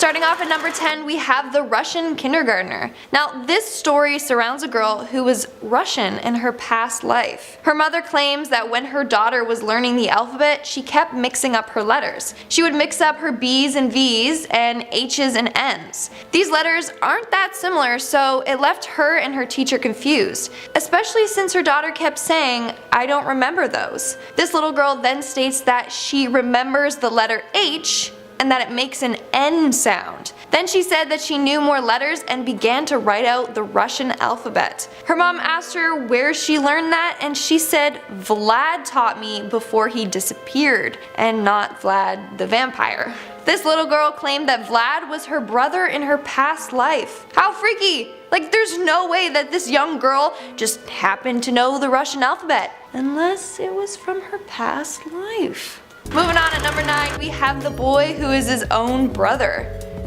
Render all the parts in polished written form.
Starting off at number 10, we have the Russian kindergartner. Now, this story surrounds a girl who was Russian in her past life. Her mother claims that when her daughter was learning the alphabet, she kept mixing up her letters. She would mix up her B's and V's and H's and N's. These letters aren't that similar, so it left her and her teacher confused, especially since her daughter kept saying, "I don't remember those." This little girl then states that she remembers the letter H and that it makes an N sound. Then she said that she knew more letters and began to write out the Russian alphabet. Her mom asked her where she learned that, and she said, "Vlad taught me before he disappeared," and not Vlad the vampire. This little girl claimed that Vlad was her brother in her past life. How freaky! Like, there's no way that this young girl just happened to know the Russian alphabet, unless it was from her past life. Moving on at number 9, we have the boy who is his own brother.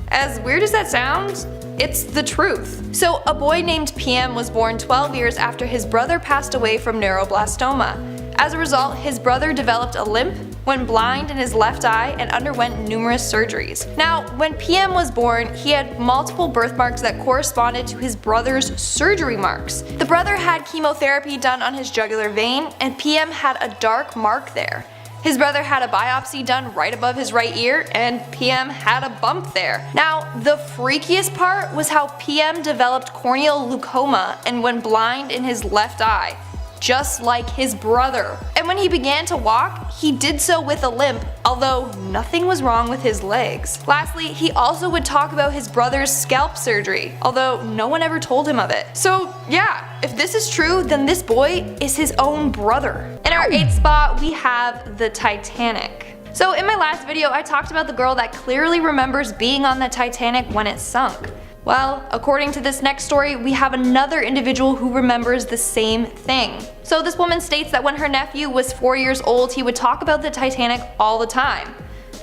As weird as that sounds, it's the truth. So a boy named PM was born 12 years after his brother passed away from neuroblastoma. As a result, his brother developed a limp, went blind in his left eye, and underwent numerous surgeries. Now, when PM was born, he had multiple birthmarks that corresponded to his brother's surgery marks. The brother had chemotherapy done on his jugular vein, and PM had a dark mark there. His brother had a biopsy done right above his right ear, and PM had a bump there. Now, the freakiest part was how PM developed corneal glaucoma and went blind in his left eye, just like his brother. And when he began to walk, he did so with a limp, although nothing was wrong with his legs. Lastly, he also would talk about his brother's scalp surgery, although no one ever told him of it. So yeah, if this is true, then this boy is his own brother. In our 8th spot, we have the Titanic. So in my last video, I talked about the girl that clearly remembers being on the Titanic when it sunk. Well, according to this next story, we have another individual who remembers the same thing. So this woman states that when her nephew was 4 years old, he would talk about the Titanic all the time.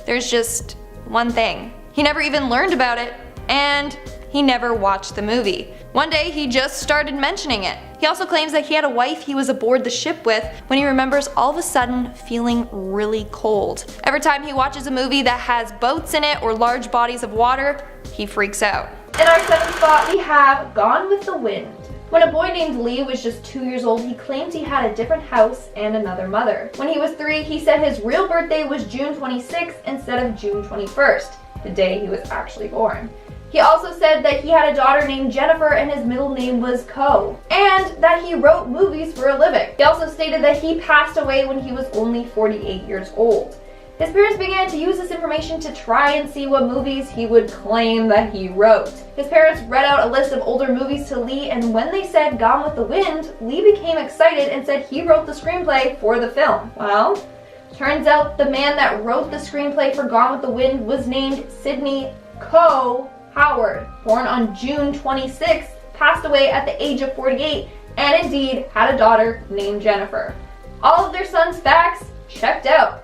There's just one thing. He never even learned about it, and he never watched the movie. One day, he just started mentioning it. He also claims that he had a wife he was aboard the ship with when he remembers all of a sudden feeling really cold. Every time he watches a movie that has boats in it or large bodies of water, he freaks out. In our 7th spot, we have Gone with the Wind. When a boy named Lee was just 2 years old, he claimed he had a different house and another mother. When he was 3, he said his real birthday was June 26th instead of June 21st, the day he was actually born. He also said that he had a daughter named Jennifer and his middle name was Co, and that he wrote movies for a living. He also stated that he passed away when he was only 48 years old. His parents began to use this information to try and see what movies he would claim that he wrote. His parents read out a list of older movies to Lee, and when they said Gone with the Wind, Lee became excited and said he wrote the screenplay for the film. Well, turns out the man that wrote the screenplay for Gone with the Wind was named Sidney Co. Howard, born on June 26th, passed away at the age of 48, and indeed had a daughter named Jennifer. All of their sons' facts checked out.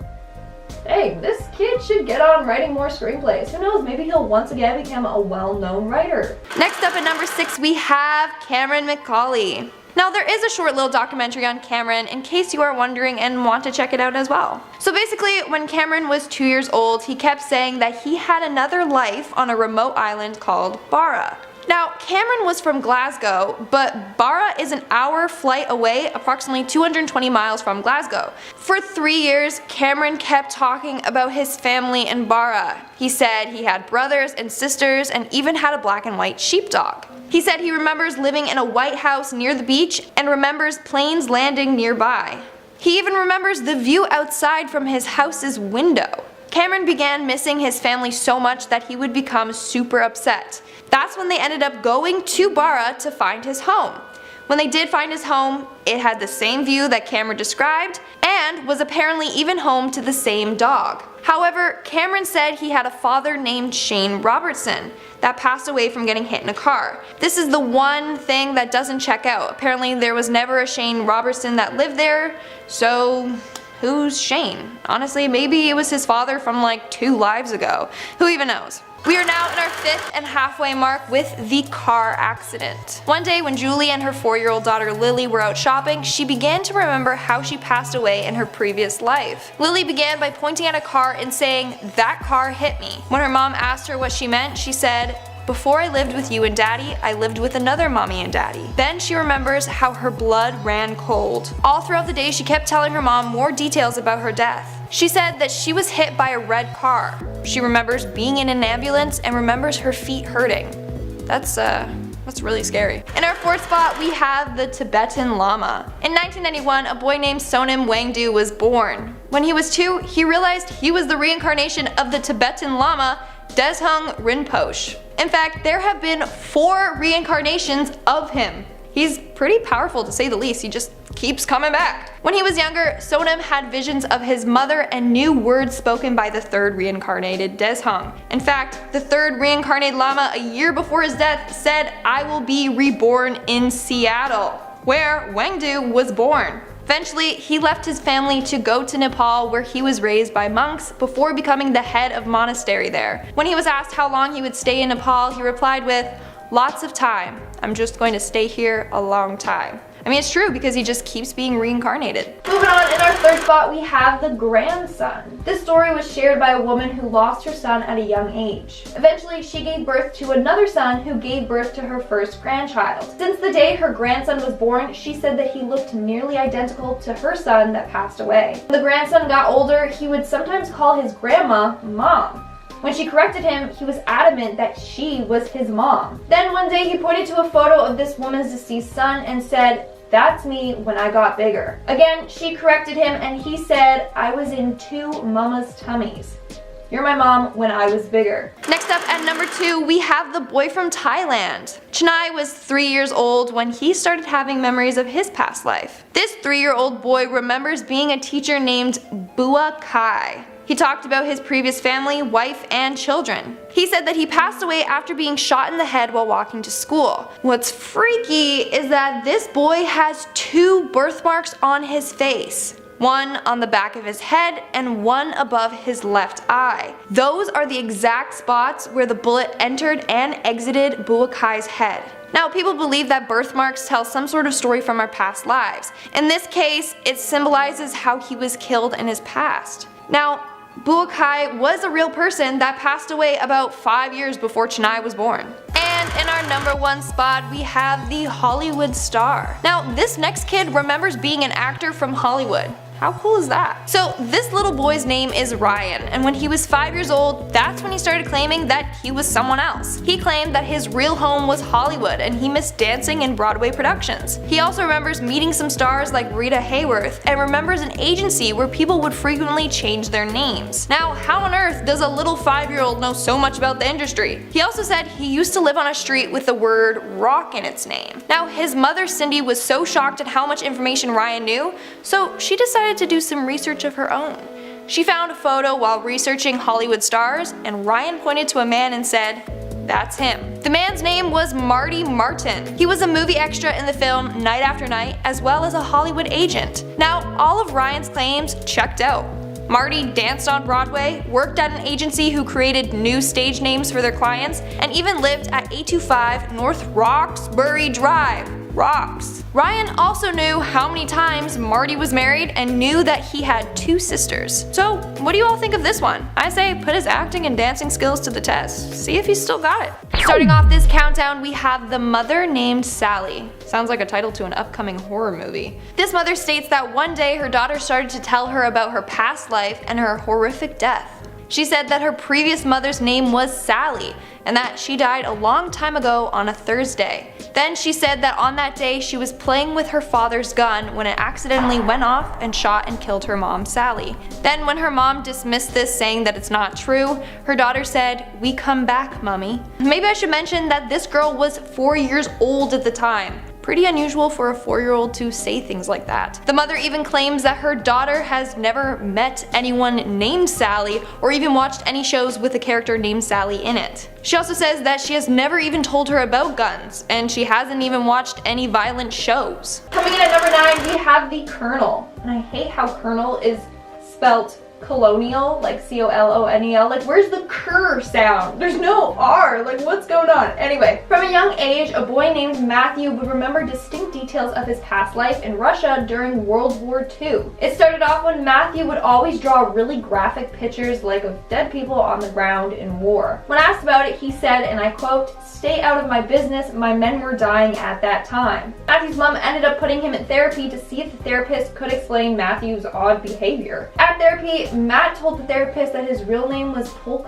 Hey, this kid should get on writing more screenplays. Who knows, maybe he'll once again become a well-known writer. Next up at number 6, we have Cameron McCauley. Now, there is a short little documentary on Cameron in case you are wondering and want to check it out as well. So basically, when Cameron was 2 years old, he kept saying that he had another life on a remote island called Barra. Now, Cameron was from Glasgow, but Barra is an hour flight away, approximately 220 miles from Glasgow. For 3 years, Cameron kept talking about his family in Barra. He said he had brothers and sisters and even had a black and white sheepdog. He said he remembers living in a white house near the beach and remembers planes landing nearby. He even remembers the view outside from his house's window. Cameron began missing his family so much that he would become super upset. That's when they ended up going to Barra to find his home. When they did find his home, it had the same view that Cameron described and was apparently even home to the same dog. However, Cameron said he had a father named Shane Robertson that passed away from getting hit in a car. This is the one thing that doesn't check out. Apparently there was never a Shane Robertson that lived there, so who's Shane? Honestly, maybe it was his father from like 2 lives ago. Who even knows? We are now in our 5th and halfway mark with the car accident. One day when Julie and her 4-year-old daughter Lily were out shopping, she began to remember how she passed away in her previous life. Lily began by pointing at a car and saying, "That car hit me." When her mom asked her what she meant, she said, "Before I lived with you and daddy, I lived with another mommy and daddy." Then she remembers how her blood ran cold. All throughout the day she kept telling her mom more details about her death. She said that she was hit by a red car. She remembers being in an ambulance and remembers her feet hurting. That's really scary. In our 4th spot, we have the Tibetan lama. In 1991, a boy named Sonam Wangdu was born. When he was 2, he realized he was the reincarnation of the Tibetan lama, Deshung Rinpoche. In fact, there have been 4 reincarnations of him. He's pretty powerful to say the least, he just keeps coming back. When he was younger, Sonam had visions of his mother and knew words spoken by the 3rd reincarnated Deshung. In fact, the 3rd reincarnated Lama a year before his death said, "I will be reborn in Seattle," where Wangdu was born. Eventually, he left his family to go to Nepal where he was raised by monks before becoming the head of monastery there. When he was asked how long he would stay in Nepal, he replied with, "Lots of time. I'm just going to stay here a long time." I mean, it's true because he just keeps being reincarnated. Moving on, in our 3rd spot, we have the grandson. This story was shared by a woman who lost her son at a young age. Eventually, she gave birth to another son who gave birth to her first grandchild. Since the day her grandson was born, she said that he looked nearly identical to her son that passed away. When the grandson got older, he would sometimes call his grandma Mom. When she corrected him, he was adamant that she was his mom. Then one day he pointed to a photo of this woman's deceased son and said, "That's me when I got bigger." Again, she corrected him and he said, "I was in 2 mama's tummies. You're my mom when I was bigger." Next up at number 2, we have the boy from Thailand. Chennai was 3 years old when he started having memories of his past life. This 3-year-old boy remembers being a teacher named Bua Kai. He talked about his previous family, wife, and children. He said that he passed away after being shot in the head while walking to school. What's freaky is that this boy has 2 birthmarks on his face. One on the back of his head and one above his left eye. Those are the exact spots where the bullet entered and exited Buakai's head. Now, people believe that birthmarks tell some sort of story from our past lives. In this case, it symbolizes how he was killed in his past. Now, Buakai was a real person that passed away about 5 years before Chennai was born. And in our number 1 spot, we have the Hollywood star. Now, this next kid remembers being an actor from Hollywood. How cool is that? So this little boy's name is Ryan, and when he was 5 years old, that's when he started claiming that he was someone else. He claimed that his real home was Hollywood and he missed dancing in Broadway productions. He also remembers meeting some stars like Rita Hayworth and remembers an agency where people would frequently change their names. Now, how on earth does a little 5-year-old know so much about the industry? He also said he used to live on a street with the word rock in its name. Now, his mother Cindy was so shocked at how much information Ryan knew, so she decided to do some research of her own. She found a photo while researching Hollywood stars, and Ryan pointed to a man and said, "That's him." The man's name was Marty Martin. He was a movie extra in the film Night After Night, as well as a Hollywood agent. Now, all of Ryan's claims checked out. Marty danced on Broadway, worked at an agency who created new stage names for their clients, and even lived at 825 North Roxbury Drive. Rocks. Ryan also knew how many times Marty was married and knew that he had 2 sisters. So what do you all think of this one? I say put his acting and dancing skills to the test. See if he's still got it. Starting off this countdown, we have the mother named Sally. Sounds like a title to an upcoming horror movie. This mother states that one day her daughter started to tell her about her past life and her horrific death. She said that her previous mother's name was Sally and that she died a long time ago on a Thursday. Then she said that on that day she was playing with her father's gun when it accidentally went off and shot and killed her mom, Sally. Then when her mom dismissed this, saying that it's not true, her daughter said, "We come back, Mummy." Maybe I should mention that this girl was 4 years old at the time. Pretty unusual for a 4-year-old to say things like that. The mother even claims that her daughter has never met anyone named Sally or even watched any shows with a character named Sally in it. She also says that she has never even told her about guns, and she hasn't even watched any violent shows. Coming in at number 9, we have the Colonel. And I hate how Colonel is spelt colonial, like C-O-L-O-N-E-L. Like, where's the cur sound? There's no R. Like, what's going on? Anyway, from a young age, a boy named Matthew would remember distinct details of his past life in Russia during World War II. It started off when Matthew would always draw really graphic pictures, like of dead people on the ground in war. When asked about it, he said, and I quote, "Stay out of my business, my men were dying at that time." Matthew's mom ended up putting him in therapy to see if the therapist could explain Matthew's odd behavior. At therapy, Matt told the therapist that his real name was Pollock.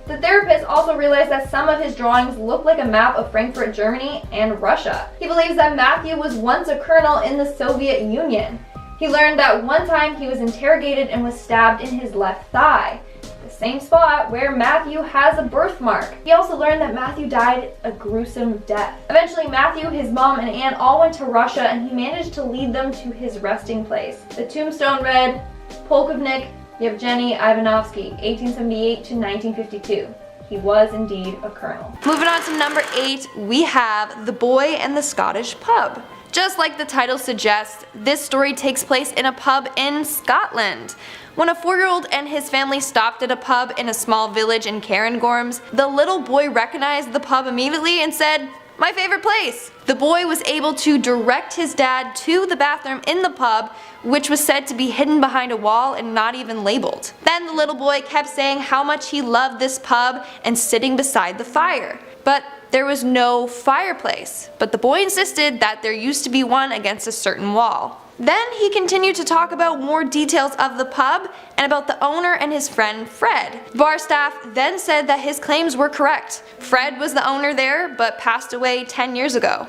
The therapist also realized that some of his drawings look like a map of Frankfurt, Germany and Russia. He believes that Matthew was once a colonel in the Soviet Union. He learned that one time he was interrogated and was stabbed in his left thigh, the same spot where Matthew has a birthmark. He also learned that Matthew died a gruesome death. Eventually, Matthew, his mom, and aunt all went to Russia, and he managed to lead them to his resting place. The tombstone read, Polkovnik Yevgeny Ivanovsky, 1878 to 1952. He was indeed a colonel. Moving on to number 8, we have The Boy and the Scottish Pub. Just like the title suggests, this story takes place in a pub in Scotland. When a 4-year-old and his family stopped at a pub in a small village in Cairngorms, the little boy recognized the pub immediately and said, "My favorite place." The boy was able to direct his dad to the bathroom in the pub, which was said to be hidden behind a wall and not even labeled. Then the little boy kept saying how much he loved this pub and sitting beside the fire. But there was no fireplace, but the boy insisted that there used to be one against a certain wall. Then he continued to talk about more details of the pub and about the owner and his friend Fred. Bar staff then said that his claims were correct. Fred was the owner there, but passed away 10 years ago.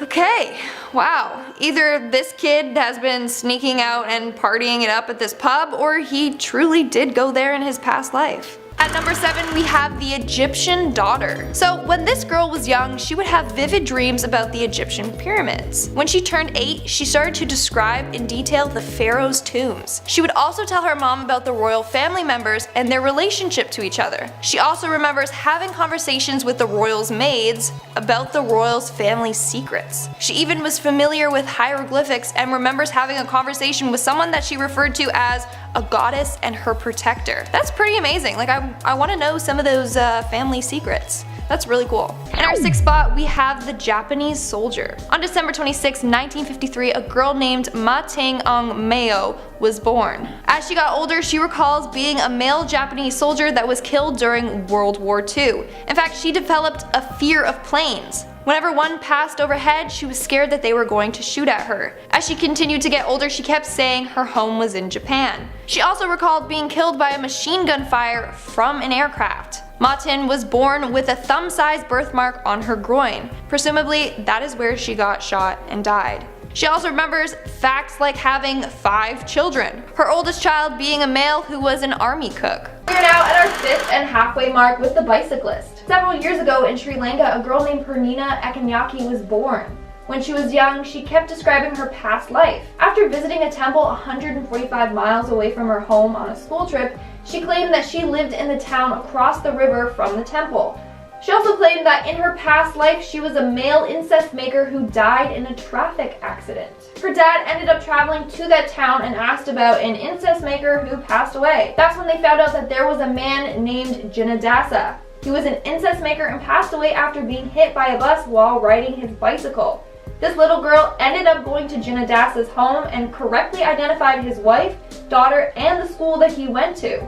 Okay, wow. Either this kid has been sneaking out and partying it up at this pub, or he truly did go there in his past life. At number 7, we have the Egyptian daughter. So when this girl was young, she would have vivid dreams about the Egyptian pyramids. When she turned 8, she started to describe in detail the pharaoh's tombs. She would also tell her mom about the royal family members and their relationship to each other. She also remembers having conversations with the royals' maids about the royals' family secrets. She even was familiar with hieroglyphics and remembers having a conversation with someone that she referred to as a goddess and her protector. That's pretty amazing. Like, I want to know some of those family secrets. That's really cool. In our 6th spot, we have the Japanese soldier. On December 26, 1953, a girl named Ma Ting-ong Meo was born. As she got older, she recalls being a male Japanese soldier that was killed during World War II. In fact, she developed a fear of planes. Whenever one passed overhead, she was scared that they were going to shoot at her. As she continued to get older, she kept saying her home was in Japan. She also recalled being killed by a machine gun fire from an aircraft. Ma Tin was born with a thumb-sized birthmark on her groin. Presumably, that is where she got shot and died. She also remembers facts like having 5 children, her oldest child being a male who was an army cook. We are now at our 5th and halfway mark with the bicyclist. Several years ago in Sri Lanka, a girl named Purnina Akanyaki was born. When she was young, she kept describing her past life. After visiting a temple 145 miles away from her home on a school trip, she claimed that she lived in the town across the river from the temple. She also claimed that in her past life, she was a male incest maker who died in a traffic accident. Her dad ended up traveling to that town and asked about an incest maker who passed away. That's when they found out that there was a man named Jinadasa. He was an incest maker and passed away after being hit by a bus while riding his bicycle. This little girl ended up going to Jinadasa's home and correctly identified his wife, daughter, and the school that he went to.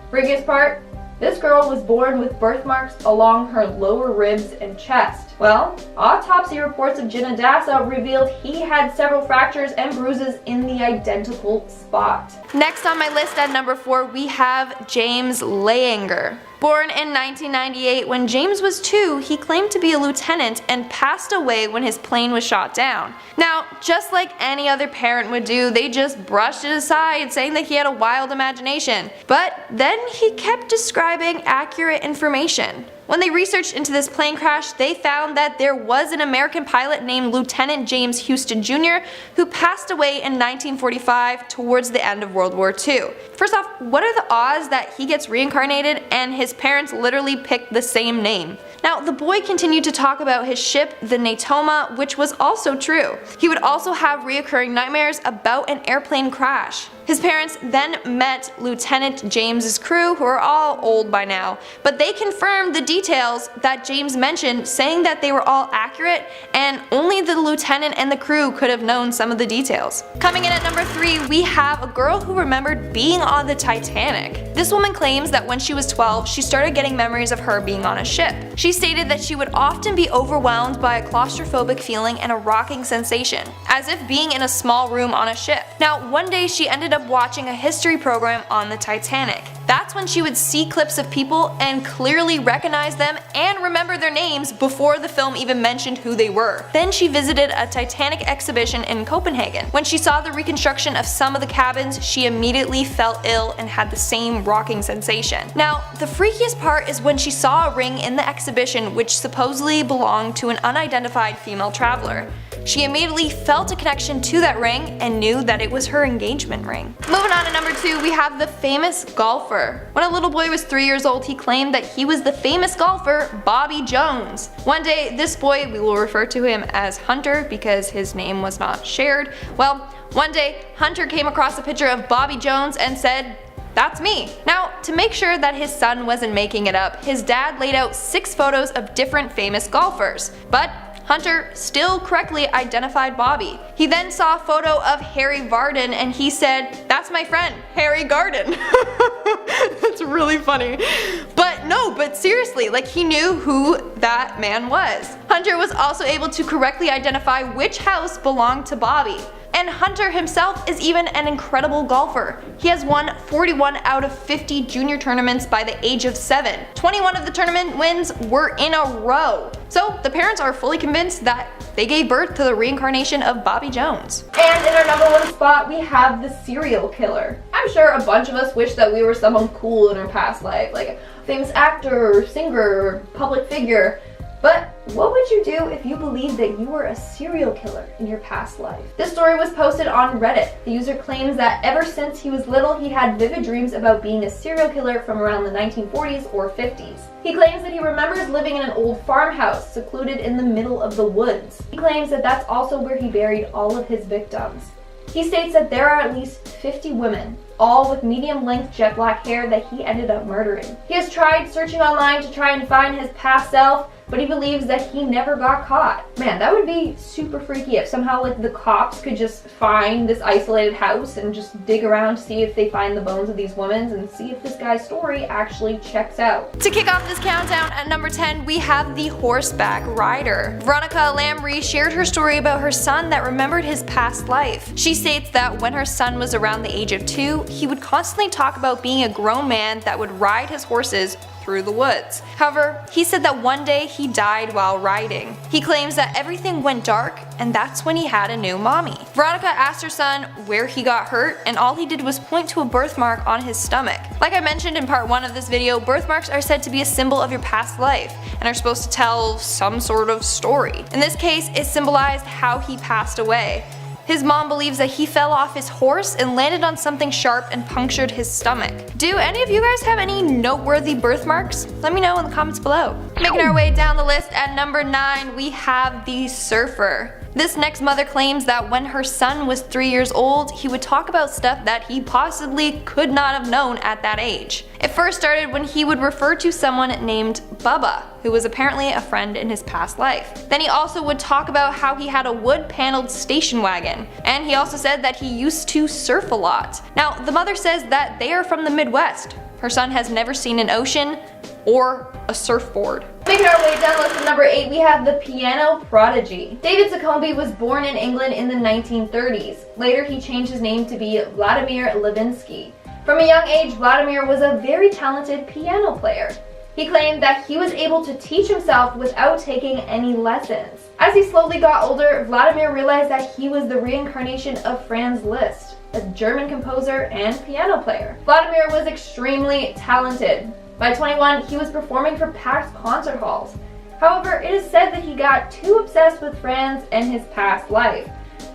Freakiest part? This girl was born with birthmarks along her lower ribs and chest. Well, autopsy reports of Jinadasa revealed he had several fractures and bruises in the identical spot. Next on my list at number 4, we have James Leininger. Born in 1998, when James was 2, he claimed to be a lieutenant and passed away when his plane was shot down. Now, just like any other parent would do, they just brushed it aside, saying that he had a wild imagination. But then he kept describing accurate information. When they researched into this plane crash, they found that there was an American pilot named Lieutenant James Houston Jr. who passed away in 1945 towards the end of World War II. First off, what are the odds that he gets reincarnated and his parents literally picked the same name? Now, the boy continued to talk about his ship, the Natoma, which was also true. He would also have reoccurring nightmares about an airplane crash. His parents then met Lieutenant James's crew, who are all old by now, but they confirmed the details that James mentioned, saying that they were all accurate and only the lieutenant and the crew could have known some of the details. Coming in at number 3, we have a girl who remembered being on the Titanic. This woman claims that when she was 12, she started getting memories of her being on a ship. She stated that she would often be overwhelmed by a claustrophobic feeling and a rocking sensation, as if being in a small room on a ship. Now, one day she ended up watching a history program on the Titanic. That's when she would see clips of people and clearly recognize them and remember their names before the film even mentioned who they were. Then she visited a Titanic exhibition in Copenhagen. When she saw the reconstruction of some of the cabins, she immediately felt ill and had the same rocking sensation. Now, the freakiest part is when she saw a ring in the exhibition which supposedly belonged to an unidentified female traveler. She immediately felt a connection to that ring and knew that it was her engagement ring. Moving on to number 2, we have the famous golfer. When a little boy was 3 years old, he claimed that he was the famous golfer Bobby Jones. One day, this boy, we will refer to him as Hunter because his name was not shared. Well, one day, Hunter came across a picture of Bobby Jones and said, "That's me." Now, to make sure that his son wasn't making it up, his dad laid out 6 photos of different famous golfers. But Hunter still correctly identified Bobby. He then saw a photo of Harry Vardon and he said, "That's my friend, Harry Garden." That's really funny. But seriously, like, he knew who that man was. Hunter was also able to correctly identify which house belonged to Bobby. And Hunter himself is even an incredible golfer. He has won 41 out of 50 junior tournaments by the age of 7. 21 of the tournament wins were in a row. So the parents are fully convinced that they gave birth to the reincarnation of Bobby Jones. And in our number 1 spot, we have the serial killer. I'm sure a bunch of us wish that we were someone cool in our past life, like a famous actor or singer or public figure. But what would you do if you believed that you were a serial killer in your past life? This story was posted on Reddit. The user claims that ever since he was little, he had vivid dreams about being a serial killer from around the 1940s or 50s. He claims that he remembers living in an old farmhouse secluded in the middle of the woods. He claims that that's also where he buried all of his victims. He states that there are at least 50 women, all with medium-length jet black hair, that he ended up murdering. He has tried searching online to try and find his past self, but he believes that he never got caught. Man, that would be super freaky if somehow, like, the cops could just find this isolated house and just dig around to see if they find the bones of these women and see if this guy's story actually checks out. To kick off this countdown, at number 10, we have the horseback rider. Veronica Lamry shared her story about her son that remembered his past life. She states that when her son was around the age of 2, he would constantly talk about being a grown man that would ride his horses through the woods. However, he said that one day he died while riding. He claims that everything went dark and that's when he had a new mommy. Veronica asked her son where he got hurt and all he did was point to a birthmark on his stomach. Like I mentioned in part 1 of this video, birthmarks are said to be a symbol of your past life and are supposed to tell some sort of story. In this case, it symbolized how he passed away. His mom believes that he fell off his horse and landed on something sharp and punctured his stomach. Do any of you guys have any noteworthy birthmarks? Let me know in the comments below. Making our way down the list, at number 9, we have the surfer. This next mother claims that when her son was 3 years old, he would talk about stuff that he possibly could not have known at that age. It first started when he would refer to someone named Bubba, who was apparently a friend in his past life. Then he also would talk about how he had a wood-paneled station wagon, and he also said that he used to surf a lot. Now, the mother says that they are from the Midwest. Her son has never seen an ocean or a surfboard. Making our way down list at number 8, we have the piano prodigy. David Sacombe was born in England in the 1930s. Later, he changed his name to be Vladimir Levinsky. From a young age, Vladimir was a very talented piano player. He claimed that he was able to teach himself without taking any lessons. As he slowly got older, Vladimir realized that he was the reincarnation of Franz Liszt, a German composer and piano player. Vladimir was extremely talented. By 21, he was performing for packed concert halls. However, it is said that he got too obsessed with Franz and his past life.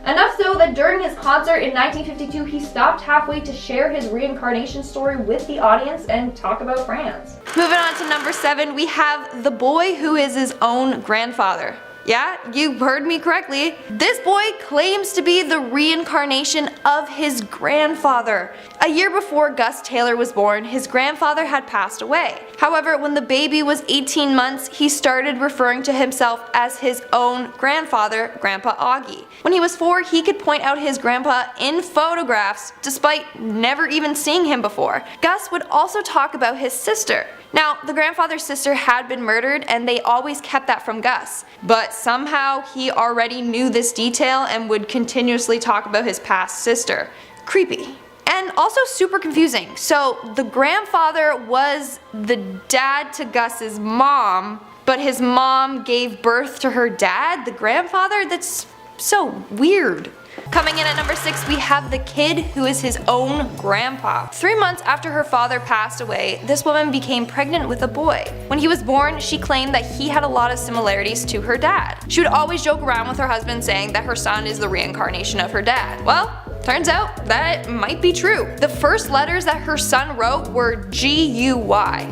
Enough so that during his concert in 1952, he stopped halfway to share his reincarnation story with the audience and talk about Franz. Moving on to number 7, we have the boy who is his own grandfather. Yeah, you heard me correctly. This boy claims to be the reincarnation of his grandfather. A year before Gus Taylor was born, his grandfather had passed away. However, when the baby was 18 months, he started referring to himself as his own grandfather, Grandpa Augie. When he was 4, he could point out his grandpa in photographs despite never even seeing him before. Gus would also talk about his sister. Now, the grandfather's sister had been murdered and they always kept that from Gus, but somehow he already knew this detail and would continuously talk about his past sister. Creepy. And also super confusing. So the grandfather was the dad to Gus's mom, but his mom gave birth to her dad, the grandfather? That's so weird. Coming in at number 6, we have the kid who is his own grandpa. 3 months after her father passed away, this woman became pregnant with a boy. When he was born, she claimed that he had a lot of similarities to her dad. She would always joke around with her husband saying that her son is the reincarnation of her dad. Well, turns out that might be true. The first letters that her son wrote were G-U-Y,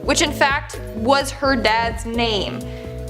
which in fact was her dad's name.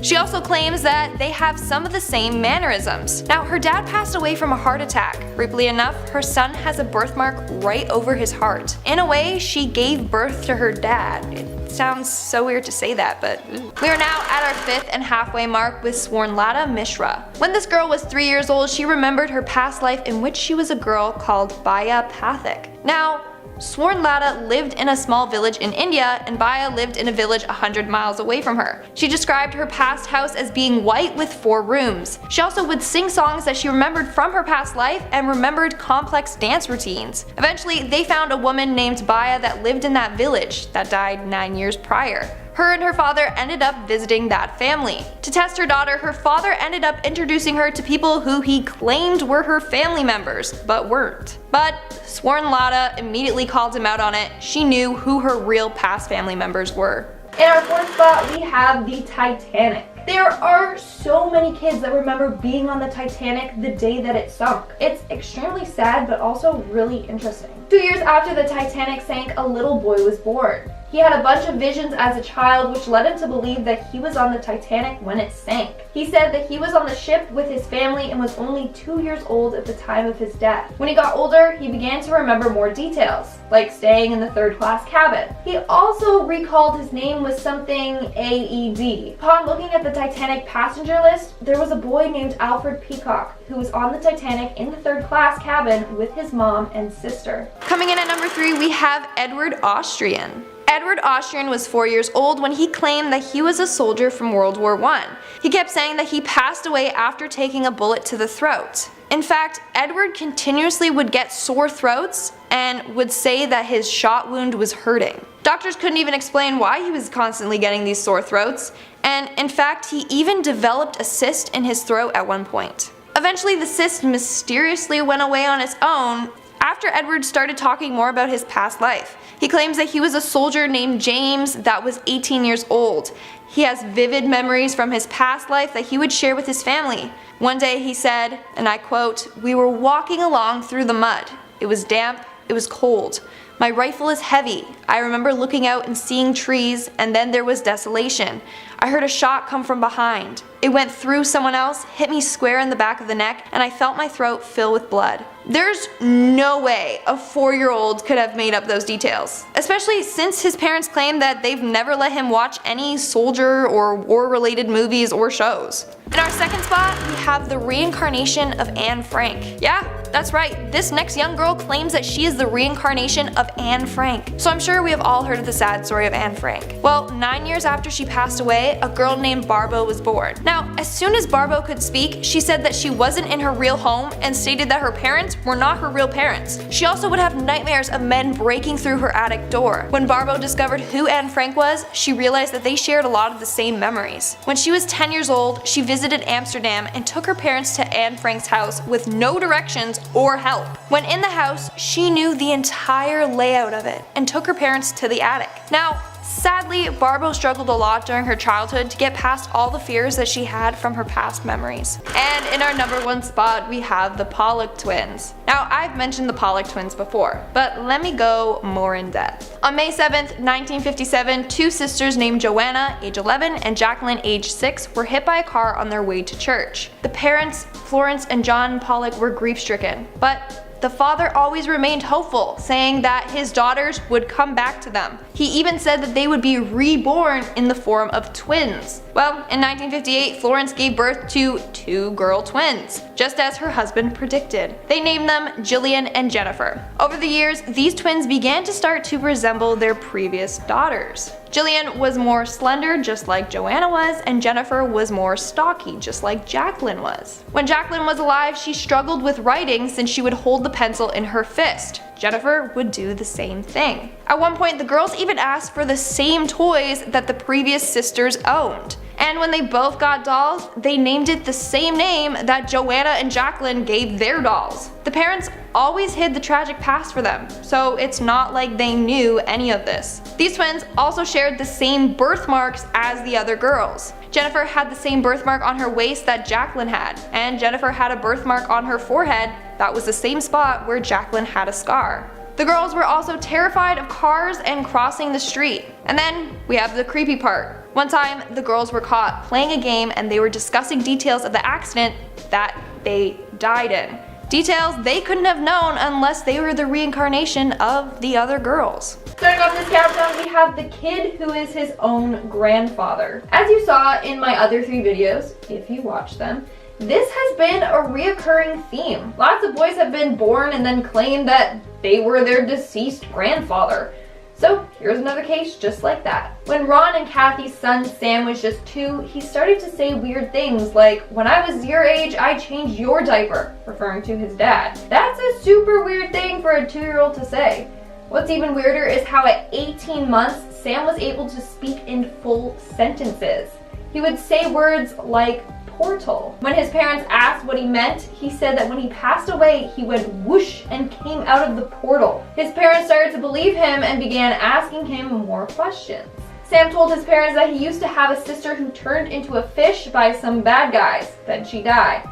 She also claims that they have some of the same mannerisms. Now, her dad passed away from a heart attack. Creepily enough, her son has a birthmark right over his heart. In a way, she gave birth to her dad. It sounds so weird to say that, but we are now at our 5th and halfway mark with Swarnlata Mishra. When this girl was 3 years old, she remembered her past life in which she was a girl called Baya Pathak. Now, Swarnlata lived in a small village in India and Baya lived in a village 100 miles away from her. She described her past house as being white with 4 rooms. She also would sing songs that she remembered from her past life and remembered complex dance routines. Eventually, they found a woman named Baya that lived in that village that died 9 years prior. Her and her father ended up visiting that family. To test her daughter, her father ended up introducing her to people who he claimed were her family members, but weren't. But Swarnlata immediately called him out on it. She knew who her real past family members were. In our 4th spot, we have the Titanic. There are so many kids that remember being on the Titanic the day that it sunk. It's extremely sad, but also really interesting. 2 years after the Titanic sank, a little boy was born. He had a bunch of visions as a child which led him to believe that he was on the Titanic when it sank. He said that he was on the ship with his family and was only 2 years old at the time of his death. When he got older, he began to remember more details, like staying in the 3rd class cabin. He also recalled his name was something AED. Upon looking at the Titanic passenger list, there was a boy named Alfred Peacock who was on the Titanic in the 3rd class cabin with his mom and sister. Coming in at number 3, we have Edward Austrian. Edward Austrian was 4 years old when he claimed that he was a soldier from World War I. He kept saying that he passed away after taking a bullet to the throat. In fact, Edward continuously would get sore throats and would say that his shot wound was hurting. Doctors couldn't even explain why he was constantly getting these sore throats, and in fact, he even developed a cyst in his throat at one point. Eventually, the cyst mysteriously went away on its own after Edward started talking more about his past life. He claims that he was a soldier named James that was 18 years old. He has vivid memories from his past life that he would share with his family. One day he said, and I quote, "We were walking along through the mud. It was damp, it was cold. My rifle is heavy. I remember looking out and seeing trees, and then there was desolation. I heard a shot come from behind. It went through someone else, hit me square in the back of the neck, and I felt my throat fill with blood." There's no way a 4-year-old could have made up those details, especially since his parents claim that they've never let him watch any soldier or war-related movies or shows. In our 2nd spot, we have the reincarnation of Anne Frank. Yeah, that's right, this next young girl claims that she is the reincarnation of Anne Frank. So I'm sure we have all heard of the sad story of Anne Frank. Well, 9 years after she passed away, a girl named Barbo was born. Now, as soon as Barbo could speak, she said that she wasn't in her real home and stated that her parents were not her real parents. She also would have nightmares of men breaking through her attic door. When Barbo discovered who Anne Frank was, she realized that they shared a lot of the same memories. When she was 10 years old, she visited Amsterdam and took her parents to Anne Frank's house with no directions or help. When in the house, she knew the entire layout of it and took her parents to the attic. Now, Sadly, Barbara struggled a lot during her childhood to get past all the fears that she had from her past memories. And in our number 1 spot, we have the Pollock twins. Now, I've mentioned the Pollock twins before, but let me go more in depth. On May 7th, 1957, 2 sisters named Joanna, age 11, and Jacqueline, age 6, were hit by a car on their way to church. The parents, Florence and John Pollock, were grief-stricken, but the father always remained hopeful, saying that his daughters would come back to them. He even said that they would be reborn in the form of twins. Well, in 1958, Florence gave birth to 2 girl twins, just as her husband predicted. They named them Jillian and Jennifer. Over the years, these twins began to start to resemble their previous daughters. Jillian was more slender, just like Joanna was, and Jennifer was more stocky, just like Jacqueline was. When Jacqueline was alive, she struggled with writing since she would hold the pencil in her fist. Jennifer would do the same thing. At one point, the girls even asked for the same toys that the previous sisters owned. And when they both got dolls, they named it the same name that Joanna and Jacqueline gave their dolls. The parents always hid the tragic past for them, so it's not like they knew any of this. These twins also shared the same birthmarks as the other girls. Jennifer had the same birthmark on her waist that Jacqueline had, and Jennifer had a birthmark on her forehead that was the same spot where Jacqueline had a scar. The girls were also terrified of cars and crossing the street. And then we have the creepy part. One time, the girls were caught playing a game and they were discussing details of the accident that they died in. Details they couldn't have known unless they were the reincarnation of the other girls. Starting off this countdown, we have the kid who is his own grandfather. As you saw in my other 3 videos, if you watched them, this has been a reoccurring theme. Lots of boys have been born and then claimed that they were their deceased grandfather. So here's another case just like that. When Ron and Kathy's son Sam was just 2, he started to say weird things like, "When I was your age, I changed your diaper," referring to his dad. That's a super weird thing for a 2-year-old to say. What's even weirder is how at 18 months, Sam was able to speak in full sentences. He would say words like portal. When his parents asked what he meant, he said that when he passed away, he went whoosh and came out of the portal. His parents started to believe him and began asking him more questions. Sam told his parents that he used to have a sister who turned into a fish by some bad guys, then she died.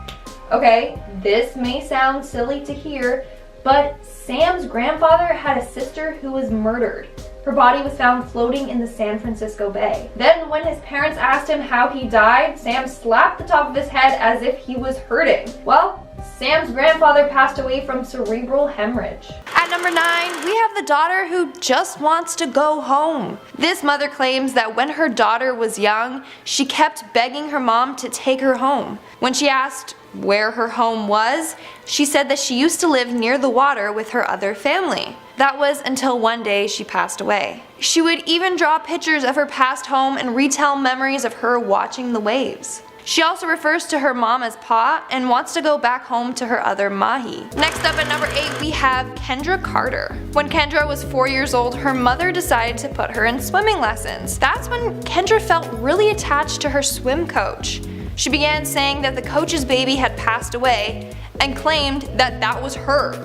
Okay, this may sound silly to hear, but Sam's grandfather had a sister who was murdered. Her body was found floating in the San Francisco Bay. Then when his parents asked him how he died, Sam slapped the top of his head as if he was hurting. Well, Sam's grandfather passed away from cerebral hemorrhage. At number 9, we have the daughter who just wants to go home. This mother claims that when her daughter was young, she kept begging her mom to take her home. When she asked where her home was, she said that she used to live near the water with her other family. That was until one day she passed away. She would even draw pictures of her past home and retell memories of her watching the waves. She also refers to her mom as Pa and wants to go back home to her other mahi. Next up at number 8, we have Kendra Carter. When Kendra was 4 years old, her mother decided to put her in swimming lessons. That's when Kendra felt really attached to her swim coach. She began saying that the coach's baby had passed away and claimed that that was her.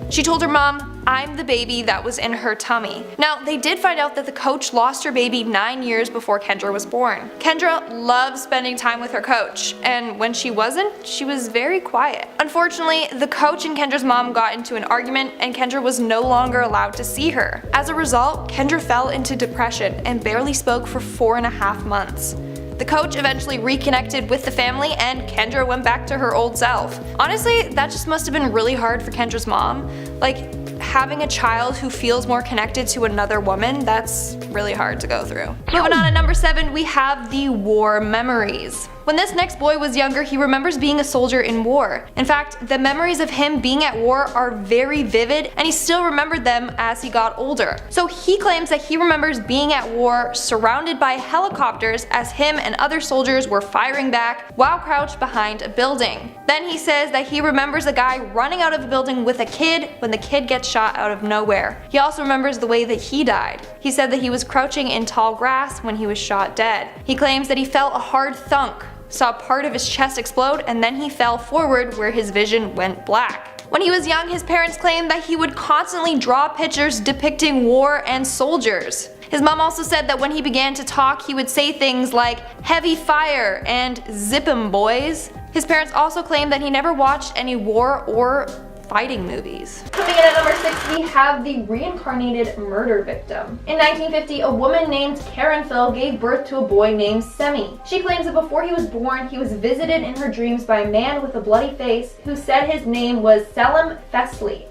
She told her mom, "I'm the baby that was in her tummy." Now, they did find out that the coach lost her baby 9 years before Kendra was born. Kendra loved spending time with her coach, and when she wasn't, she was very quiet. Unfortunately, the coach and Kendra's mom got into an argument and Kendra was no longer allowed to see her. As a result, Kendra fell into depression and barely spoke for 4.5 months. The coach eventually reconnected with the family and Kendra went back to her old self. Honestly, that just must have been really hard for Kendra's mom. Like, having a child who feels more connected to another woman, that's really hard to go through. Moving on at number 7, we have the war memories. When this next boy was younger, he remembers being a soldier in war. In fact, the memories of him being at war are very vivid and he still remembered them as he got older. So he claims that he remembers being at war surrounded by helicopters as him and other soldiers were firing back while crouched behind a building. Then he says that he remembers a guy running out of a building with a kid when the kid gets shot out of nowhere. He also remembers the way that he died. He said that he was crouching in tall grass when he was shot dead. He claims that he felt a hard thunk, saw part of his chest explode, and then he fell forward where his vision went black. When he was young, his parents claimed that he would constantly draw pictures depicting war and soldiers. His mom also said that when he began to talk, he would say things like heavy fire and zip 'em boys. His parents also claimed that he never watched any war or fighting movies. Coming in at number 6, we have the reincarnated murder victim. In 1950, a woman named Karen Phil gave birth to a boy named Semi. She claims that before he was born, he was visited in her dreams by a man with a bloody face who said his name was Selim Festley.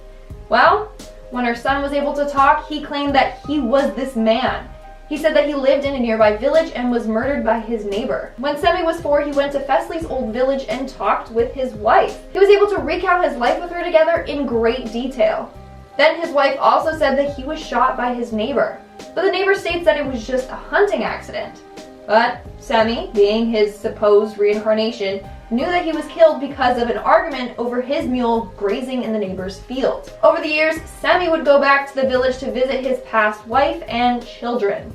Well, when her son was able to talk, he claimed that he was this man. He said that he lived in a nearby village and was murdered by his neighbor. When Semi was 4, he went to Festley's old village and talked with his wife. He was able to recount his life with her together in great detail. Then his wife also said that he was shot by his neighbor, but the neighbor states that it was just a hunting accident. But Semi, being his supposed reincarnation, knew that he was killed because of an argument over his mule grazing in the neighbor's field. Over the years, Semi would go back to the village to visit his past wife and children.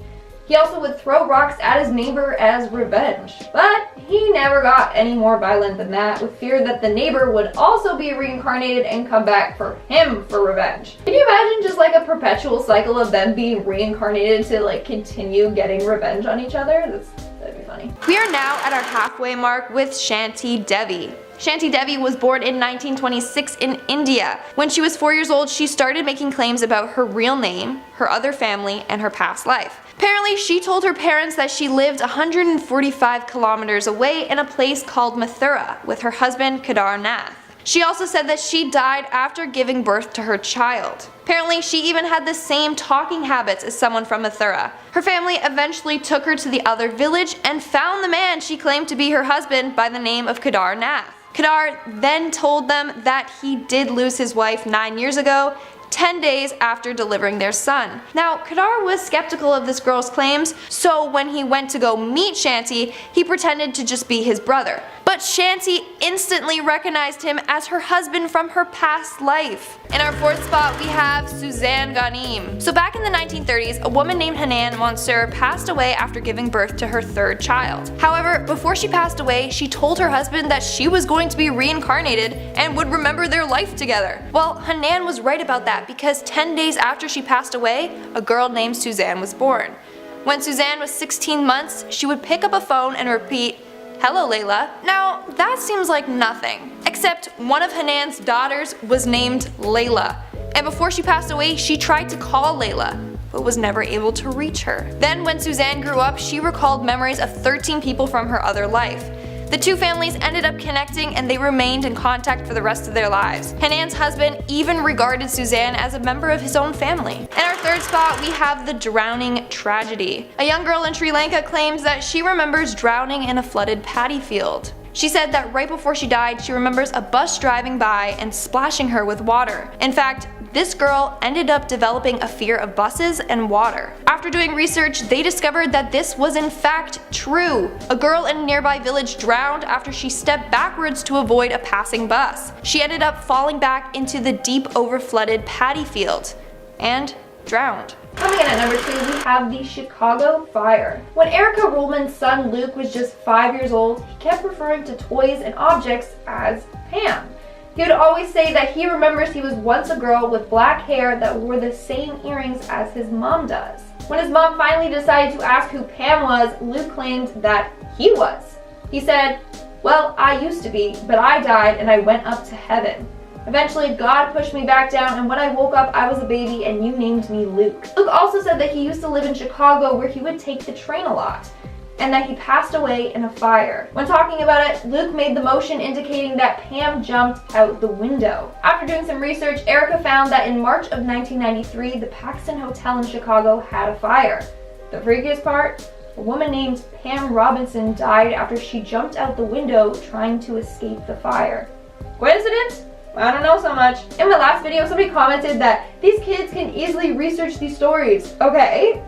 He also would throw rocks at his neighbor as revenge. But he never got any more violent than that, with fear that the neighbor would also be reincarnated and come back for him for revenge. Can you imagine just like a perpetual cycle of them being reincarnated to like continue getting revenge on each other? That'd be funny. We are now at our halfway mark with Shanti Devi. Shanti Devi was born in 1926 in India. When she was 4 years old, she started making claims about her real name, her other family, and her past life. Apparently, she told her parents that she lived 145 kilometers away in a place called Mathura with her husband Kedar Nath. She also said that she died after giving birth to her child. Apparently, she even had the same talking habits as someone from Mathura. Her family eventually took her to the other village and found the man she claimed to be her husband by the name of Kedar Nath. Kedar then told them that he did lose his wife 9 years ago, 10 days after delivering their son. Now, Kedar was skeptical of this girl's claims, so when he went to go meet Shanti, he pretended to just be his brother. But Shanti instantly recognized him as her husband from her past life. In our 4th spot, we have Suzanne Ghanim. So back in the 1930s, a woman named Hanan Mansour passed away after giving birth to her 3rd child. However, before she passed away, she told her husband that she was going to be reincarnated and would remember their life together. Well, Hanan was right about that because 10 days after she passed away, a girl named Suzanne was born. When Suzanne was 16 months, she would pick up a phone and repeat, "Hello, Layla." Now, that seems like nothing, except one of Hanan's daughters was named Layla, and before she passed away, she tried to call Layla, but was never able to reach her. Then when Suzanne grew up, she recalled memories of 13 people from her other life. The two families ended up connecting and they remained in contact for the rest of their lives. Hanan's husband even regarded Suzanne as a member of his own family. In our 3rd spot, we have the drowning tragedy. A young girl in Sri Lanka claims that she remembers drowning in a flooded paddy field. She said that right before she died, she remembers a bus driving by and splashing her with water. In fact, this girl ended up developing a fear of buses and water. After doing research, they discovered that this was in fact true. A girl in a nearby village drowned after she stepped backwards to avoid a passing bus. She ended up falling back into the deep overflooded paddy field and drowned. Coming in at number 2, we have the Chicago fire. When Erica Ruhlman's son Luke was just 5 years old, he kept referring to toys and objects as Pam. He would always say that he remembers he was once a girl with black hair that wore the same earrings as his mom does. When his mom finally decided to ask who Pam was, Luke claimed that he was. He said, "Well, I used to be, but I died and I went up to heaven. Eventually, God pushed me back down, and when I woke up, I was a baby, and you named me Luke." Luke also said that he used to live in Chicago, where he would take the train a lot, and that he passed away in a fire. When talking about it, Luke made the motion indicating that Pam jumped out the window. After doing some research, Erica found that in March of 1993, the Paxton Hotel in Chicago had a fire. The freakiest part? A woman named Pam Robinson died after she jumped out the window trying to escape the fire. Coincidence? I don't know so much. In my last video, somebody commented that these kids can easily research these stories. Okay,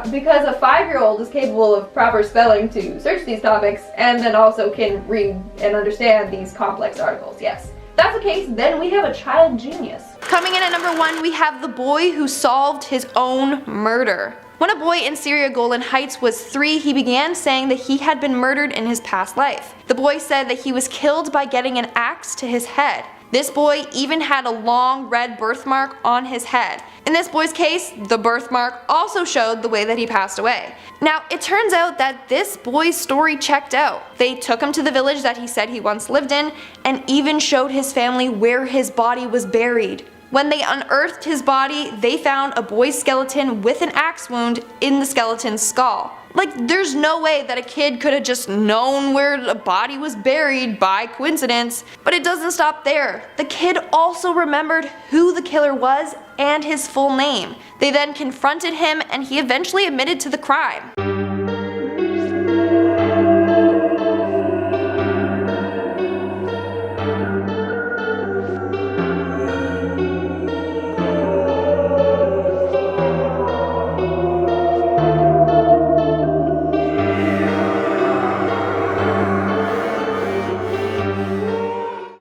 because a 5-year-old is capable of proper spelling to search these topics and then also can read and understand these complex articles, yes. If that's the case, then we have a child genius. Coming in at number 1, we have the boy who solved his own murder. When a boy in Syria Golan Heights was 3, he began saying that he had been murdered in his past life. The boy said that he was killed by getting an axe to his head. This boy even had a long red birthmark on his head. In this boy's case, the birthmark also showed the way that he passed away. Now, it turns out that this boy's story checked out. They took him to the village that he said he once lived in, and even showed his family where his body was buried. When they unearthed his body, they found a boy's skeleton with an axe wound in the skeleton's skull. Like, there's no way that a kid could have just known where a body was buried by coincidence. But it doesn't stop there. The kid also remembered who the killer was and his full name. They then confronted him and he eventually admitted to the crime.